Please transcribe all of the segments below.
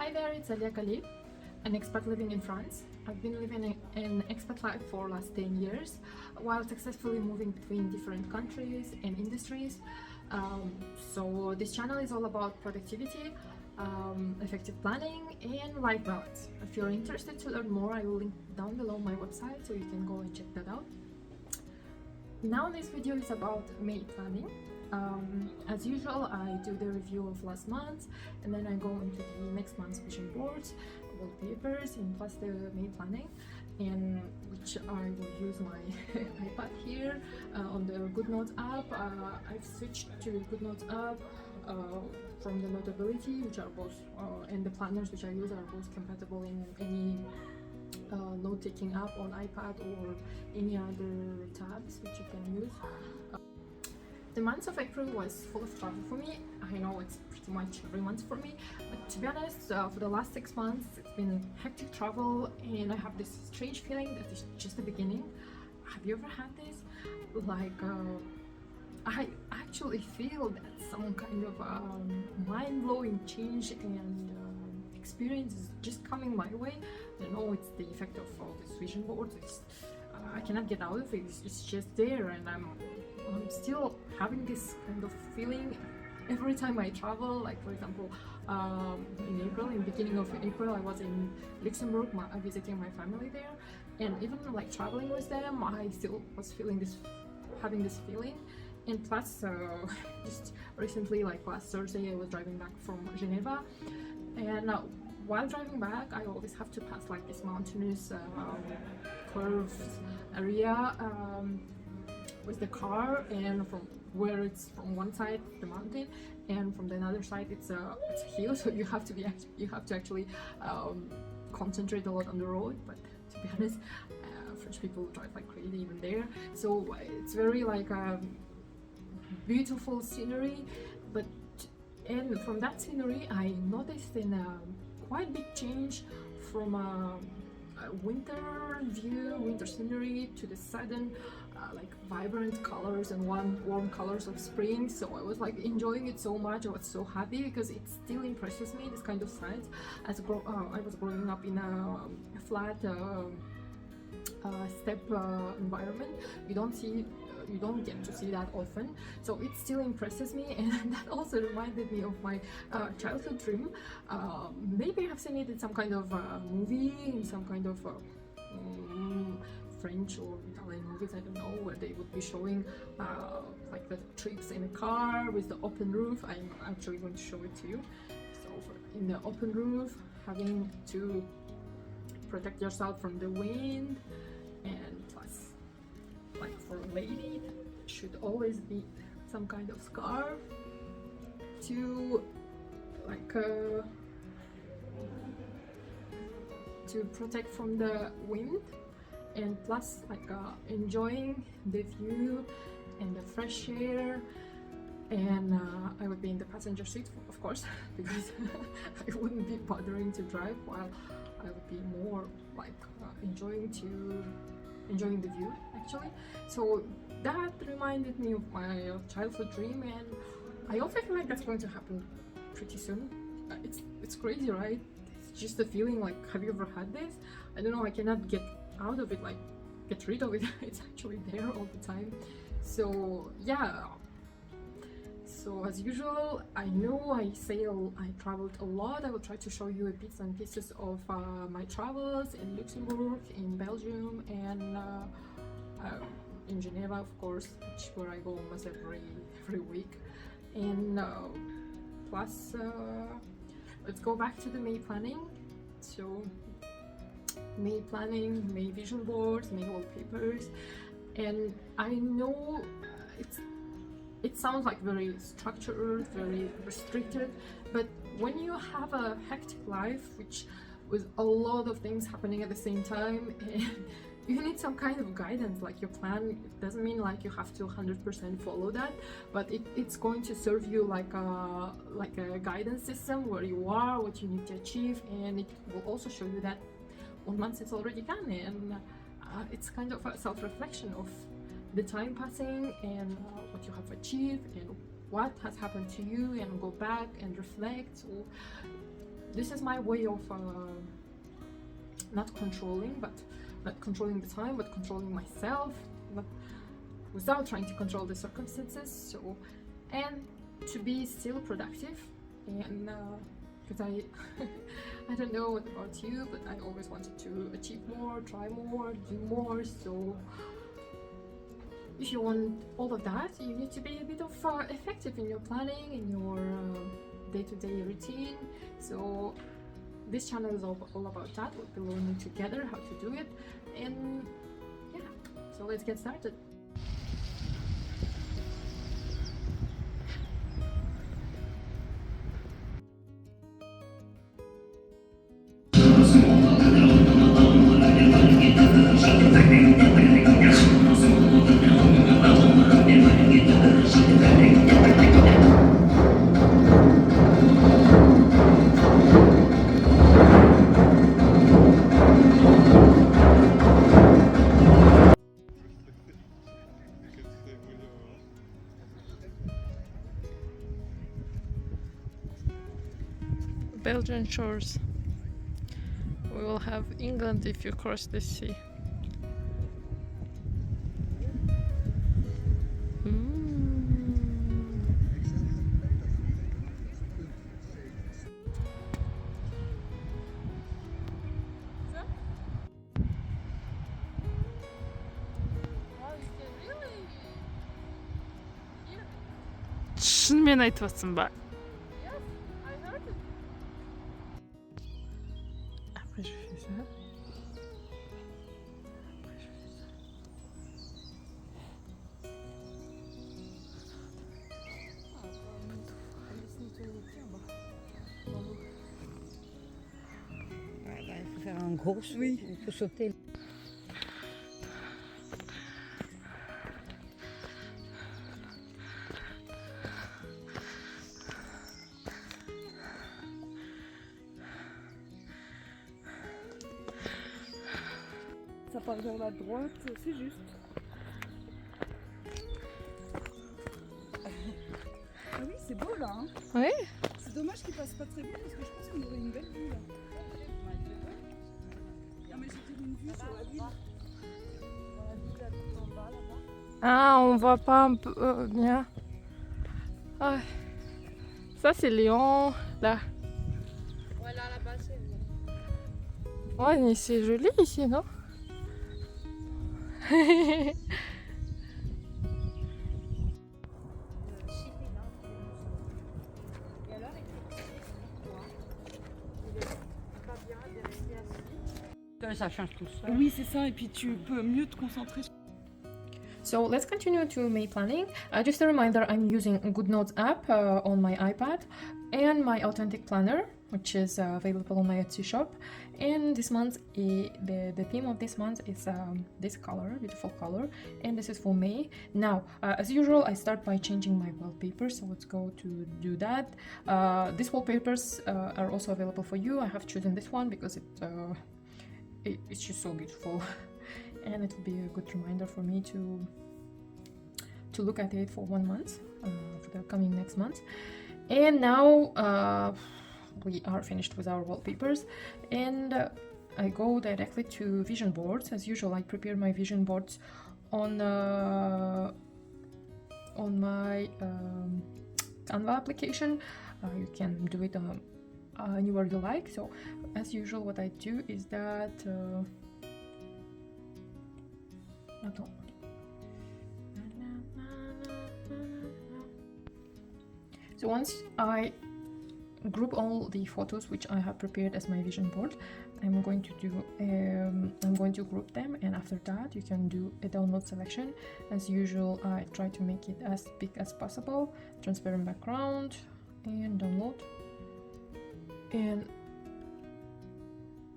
Hi there, it's Alia Khalib, an expat living in France. I've been living in expat life for last 10 years while successfully moving between different countries and industries. So this channel is all about productivity, effective planning and life balance. If you're interested to learn more, I will link down below my website so you can go and check that out. Now this video is about May planning. As usual, I do the review of last month and then I go into the next month's vision boards, wallpapers, and plus the May planning, in which I will use my iPad here on the GoodNotes app. I've switched to GoodNotes app from the Notability, which are both, and the planners which I use are both compatible in any note-taking app on iPad or any other tabs which you can use. The month of April was full of travel for me. I know it's pretty much every month for me, but to be honest, for the last 6 months it's been hectic travel and I have this strange feeling that it's just the beginning. Have you ever had this? Like, I actually feel that some kind of mind-blowing change and experience is just coming my way. I know it's the effect of all these vision boards. I cannot get out of it. It's just there, and I'm still having this kind of feeling every time I travel. Like, for example, in April, in the beginning of April, I was in Luxembourg visiting my family there, and even like traveling with them, I still was having this feeling. And plus, just recently, like last Thursday, I was driving back from Geneva, and while driving back, I always have to pass like this mountainous curved area with the car, and from where it's from one side the mountain and from the other side it's a hill, so you have to actually concentrate a lot on the road. But to be honest, French people drive like crazy even there, so it's very like beautiful scenery. And from that scenery I noticed in a quite big change from a winter scenery to the sudden like vibrant colors and warm colors of spring. So I was like enjoying it so much. I was so happy because it still impresses me, this kind of sight. As I was growing up in a flat steppe environment, you don't get to see that often, so it still impresses me. And that also reminded me of my childhood dream. Maybe I've seen it in some kind of movie, in some kind of French or Italian movies, I don't know, where they would be showing like the trips in a car with the open roof. I'm actually going to show it to you. So in the open roof, having to protect yourself from the wind, and plus, like for a lady, should always be some kind of scarf to like to protect from the wind, and plus like enjoying the view and the fresh air. And I would be in the passenger seat, of course, because I wouldn't be bothering to drive, while I would be more like enjoying the view actually. So that reminded me of my childhood dream, and I also feel like that's going to happen pretty soon. It's crazy, right? It's just a feeling. Like, have you ever had this? I don't know, I cannot get out of it, like get rid of it. It's actually there all the time. So yeah, so as usual, I know I traveled a lot. I will try to show you bits and pieces of my travels in Luxembourg, in Belgium, and in Geneva, of course, where I go almost every week. And plus, let's go back to the May planning. So May planning, May vision boards, May wallpapers, and I know it sounds like very structured, very restricted, but when you have a hectic life, which with a lot of things happening at the same time, and you need some kind of guidance. Like, your plan, it doesn't mean like you have to 100% follow that, but it's going to serve you like a guidance system where you are, what you need to achieve, and it will also show you that 1 month it's already done, and it's kind of a self-reflection of the time passing and what you have achieved and what has happened to you, and go back and reflect. So this is my way of not controlling the time, but controlling myself, but without trying to control the circumstances. So, and to be still productive, and because I don't know what about you, but I always wanted to achieve more, try more, do more. So if you want all of that, you need to be a bit of effective in your planning, in your day-to-day routine. So this channel is all about that. We'll be learning together how to do it, and yeah, so let's get started. Belgian shores. We will have England if you cross the sea. шынымен айтып жатсың ба? Après je fais ça. Après je fais ça. Voilà, il faut faire un gros saut, oui. Il faut sauter. Ça part vers la droite, c'est juste. Ah oui, c'est beau là. Hein. Oui. C'est dommage qu'il passe pas très bien parce que je pense qu'on aurait une belle vue là. Non mais j'ai dit une vue sur la ville. Dans la ville là, tout en bas là-bas. Ah, on voit pas un peu bien. Ah. Ça c'est Lyon, là. Ouais, là là-bas c'est bien. Ouais, mais c'est joli ici, non? Ça change tout ça. Oui, c'est ça, et puis tu peux mieux te concentrer. So let's continue to May planning. Just a reminder, I'm using GoodNotes app on my iPad and my Authentic planner, which is available on my Etsy shop. And this month, the theme of this month is this color, beautiful color, and this is for May. Now, as usual, I start by changing my wallpapers, so let's go to do that. These wallpapers are also available for you. I have chosen this one because it's just so beautiful. And it will be a good reminder for me to look at it for 1 month, for the coming next month. And now we are finished with our wallpapers, and I go directly to vision boards. As usual, I prepare my vision boards on my Canva application. You can do it anywhere you like. So as usual, what I do is that so once I group all the photos which I have prepared as my vision board, I'm going to group them, and after that you can do a download selection. As usual, I try to make it as big as possible, transparent background, and download. And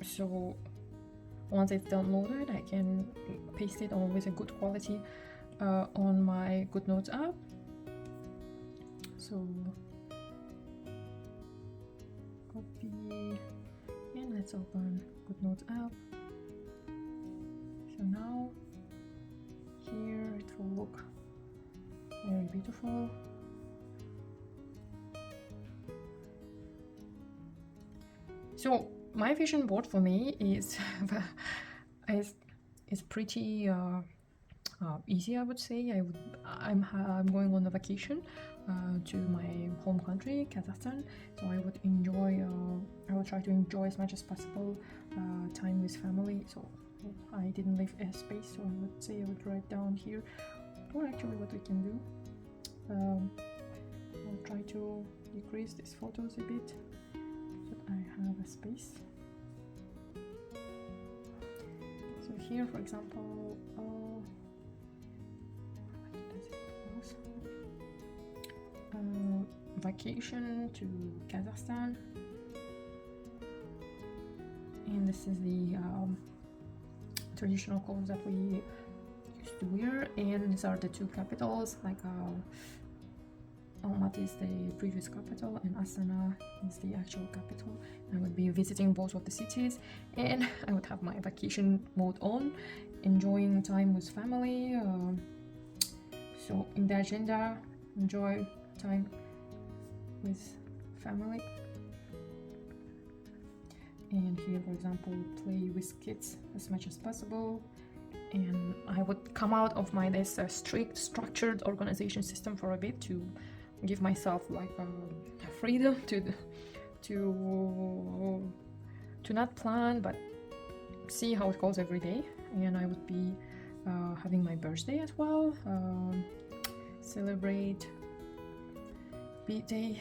so once it's downloaded, I can paste it on with a good quality on my GoodNotes app. So copy, and let's open GoodNotes app. So now here it will look very beautiful. So my vision board for me is is pretty easy, I would say. I'm going on a vacation to my home country, Kazakhstan. So I would try to enjoy as much as possible time with family. So I didn't leave a space, so I would say I would write down here, or actually what we can do. I'll try to decrease these photos a bit so that I have a space. So here, for example, vacation to Kazakhstan, and this is the traditional clothes that we used to wear, and these are the two capitals, like Almaty is the previous capital and Astana is the actual capital. I would be visiting both of the cities, and I would have my vacation mode on, enjoying time with family. So in the agenda, enjoy time with family. And here, for example, play with kids as much as possible. And I would come out of my this strict structured organization system for a bit to give myself like freedom to not plan but see how it goes every day. And I would be having my birthday as well, celebrate birthday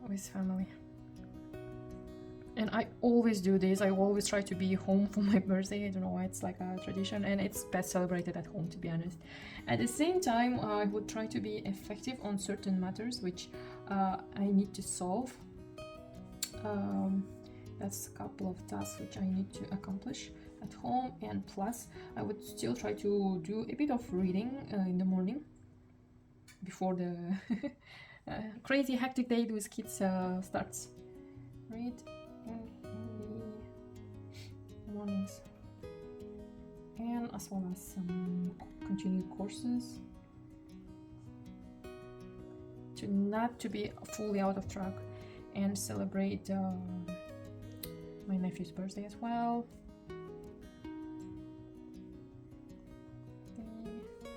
with family. And I always do this. I always try to be home for my birthday. I don't know why, it's like a tradition, and it's best celebrated at home, to be honest. At the same time, I would try to be effective on certain matters which I need to solve. That's a couple of tasks which I need to accomplish at home, and plus I would still try to do a bit of reading in the morning before the crazy hectic day with kids starts. Read in the mornings, and as well as some continued courses to be fully out of track, and celebrate my nephew's birthday as well.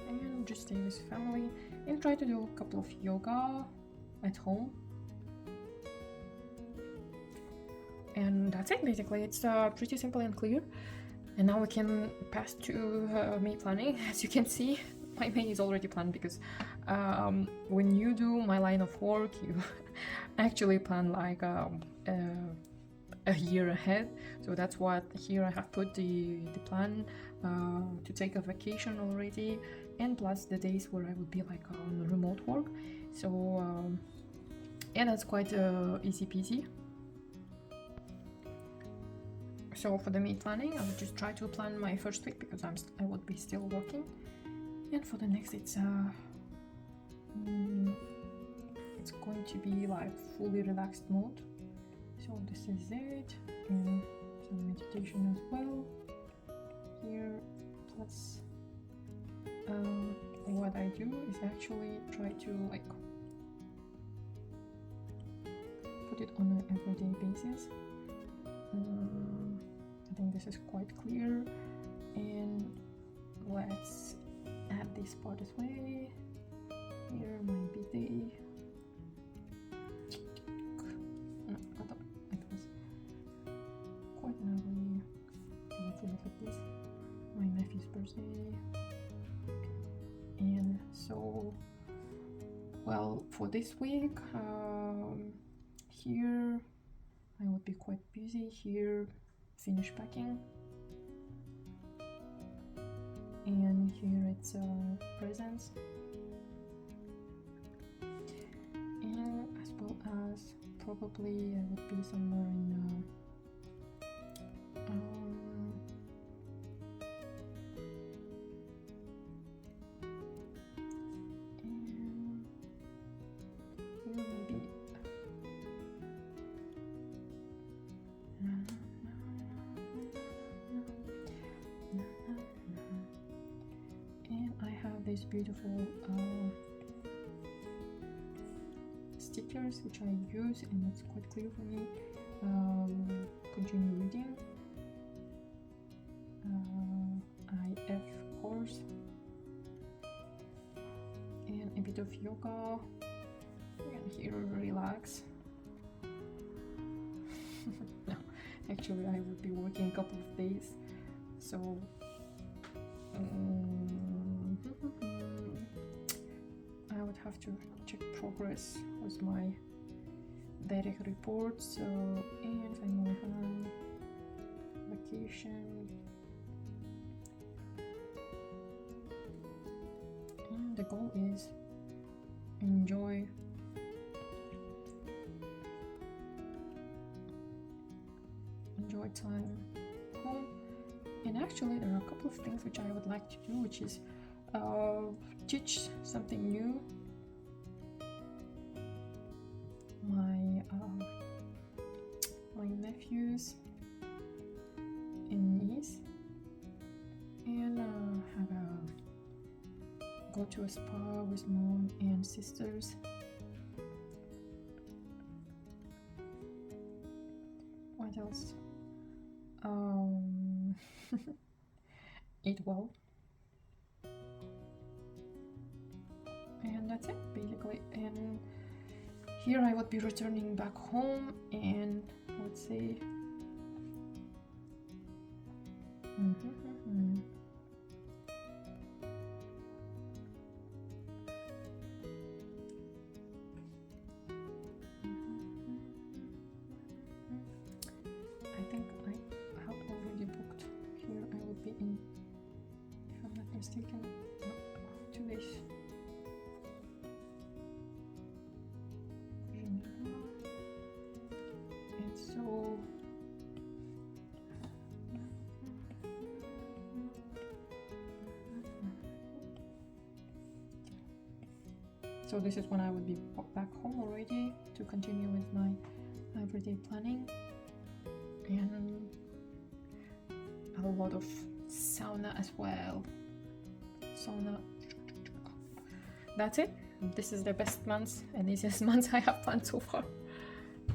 And just stay with family and try to do a couple of yoga at home. And that's it, basically. It's pretty simple and clear. And now we can pass to May planning. As you can see, my May is already planned, because when you do my line of work, you actually plan like a year ahead. So that's what here I have put the plan to take a vacation already, and plus the days where I would be like on remote work. So yeah, that's quite easy peasy. So for the May planning, I would just try to plan my first week, because I would be still working. And for the next, it's going to be like fully relaxed mode. So this is it, and some meditation as well here. Plus what I do is actually try to like put it on an everyday basis. I think this is quite clear, and let's add this part as well. Here, my birthday. No, I thought it was quite an ugly. Let's look at this. My nephew's birthday. And so, well, for this week, here I would be quite busy. Here, finish packing, and here it's presents, and as well as probably I would be somewhere in and here maybe. These beautiful stickers which I use, and it's quite clear for me. bit of yoga and here relax. No, actually I would be working a couple of days, so I would have to check progress with my direct reports. And I'm on vacation, and the goal is enjoy time home. And actually there are a couple of things which I would like to do, which is teach something new. My nephews and niece, and go to a spa with mom and sisters. What else? Eat well, and that's it basically. And here I would be returning back home, and I would say I think I have already booked. Here I would be in, if I'm not mistaken, 2 days. And so this is when I would be back home already to continue with my everyday planning, and a lot of sauna as well. That's it. This is the best months and easiest months I have planned so far.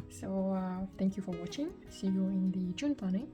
So thank you for watching. See you in the June planning.